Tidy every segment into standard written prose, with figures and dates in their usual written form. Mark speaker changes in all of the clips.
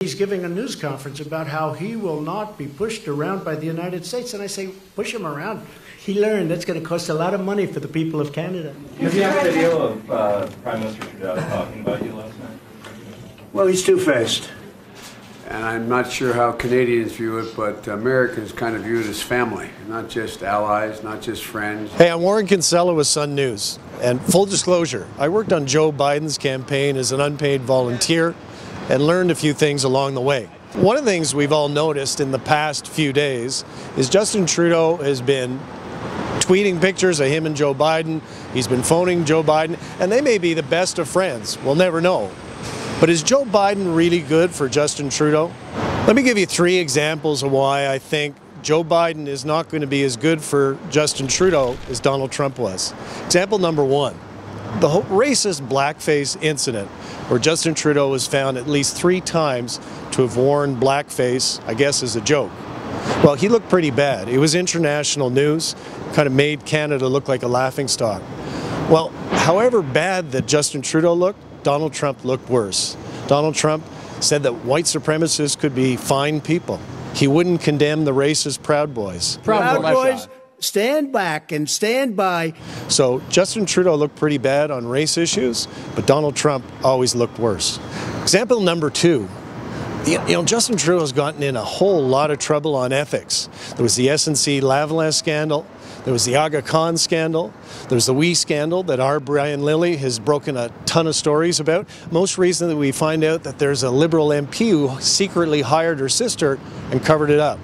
Speaker 1: He's giving a news conference about how he will not be pushed around by the United States. And I say, push him around. He learned that's going to cost a lot of money for the people of Canada.
Speaker 2: Did you have a video of Prime Minister Trudeau talking about you last night?
Speaker 3: Well, he's two-faced.
Speaker 4: And I'm not sure how Canadians view it, but Americans kind of view it as family, not just allies, not just friends.
Speaker 5: Hey, I'm Warren Kinsella with Sun News. And full disclosure, I worked on Joe Biden's campaign as an unpaid volunteer and learned a few things along the way. One of the things we've all noticed in the past few days is Justin Trudeau has been tweeting pictures of him and Joe Biden. He's been phoning Joe Biden, and they may be the best of friends. We'll never know. But is Joe Biden really good for Justin Trudeau? Let me give you 3 examples of why I think Joe Biden is not going to be as good for Justin Trudeau as Donald Trump was. Example number 1, the whole racist blackface incident, where Justin Trudeau was found at least 3 times to have worn blackface, I guess as a joke. Well, he looked pretty bad. It was international news, kind of made Canada look like a laughingstock. Well, however bad that Justin Trudeau looked, Donald Trump looked worse. Donald Trump said that white supremacists could be fine people. He wouldn't condemn the racist Proud Boys.
Speaker 3: Proud Boys, stand back and stand by.
Speaker 5: So Justin Trudeau looked pretty bad on race issues, but Donald Trump always looked worse. Example number 2. Justin Trudeau's gotten in a whole lot of trouble on ethics. There was the SNC Lavalin scandal. There was the Aga Khan scandal. There's the WE scandal that our Brian Lilley has broken a ton of stories about. Most recently, we find out that there's a Liberal MP who secretly hired her sister and covered it up.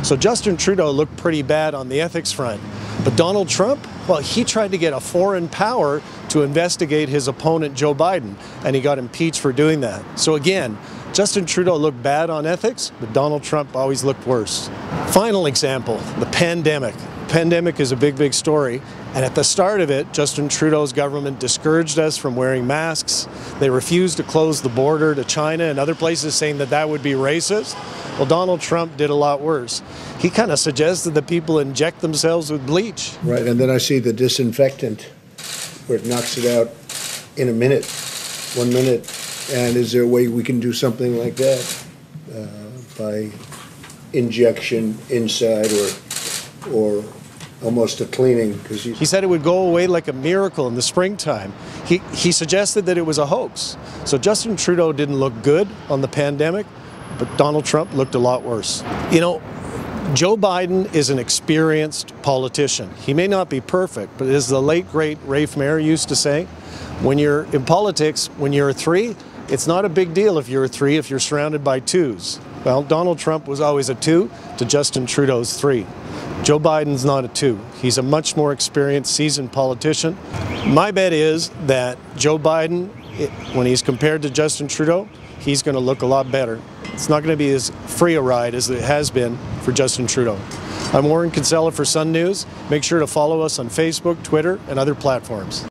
Speaker 5: So Justin Trudeau looked pretty bad on the ethics front. But Donald Trump, well, he tried to get a foreign power to investigate his opponent, Joe Biden, and he got impeached for doing that. So again, Justin Trudeau looked bad on ethics, but Donald Trump always looked worse. Final example, the pandemic. Pandemic is a big story, and at the start of it, Justin Trudeau's government discouraged us from wearing masks. They refused to close the border to China and other places, saying that that would be racist. Well, Donald Trump did a lot worse. He kind of suggested that people inject themselves with bleach.
Speaker 3: Right, and then I see the disinfectant, where it knocks it out in a minute, 1 minute. And is there a way we can do something like that by injection inside or almost a cleaning?
Speaker 5: He said it would go away like a miracle in the springtime. He suggested that it was a hoax. So Justin Trudeau didn't look good on the pandemic, but Donald Trump looked a lot worse. You know, Joe Biden is an experienced politician. He may not be perfect, but as the late, great Rafe Mayer used to say, when you're in politics, when you're a 3, it's not a big deal if you're a 3 if you're surrounded by 2s. Well, Donald Trump was always a 2 to Justin Trudeau's 3. Joe Biden's not a 2. He's a much more experienced, seasoned politician. My bet is that Joe Biden, when he's compared to Justin Trudeau, he's going to look a lot better. It's not going to be as free a ride as it has been for Justin Trudeau. I'm Warren Kinsella for Sun News. Make sure to follow us on Facebook, Twitter, and other platforms.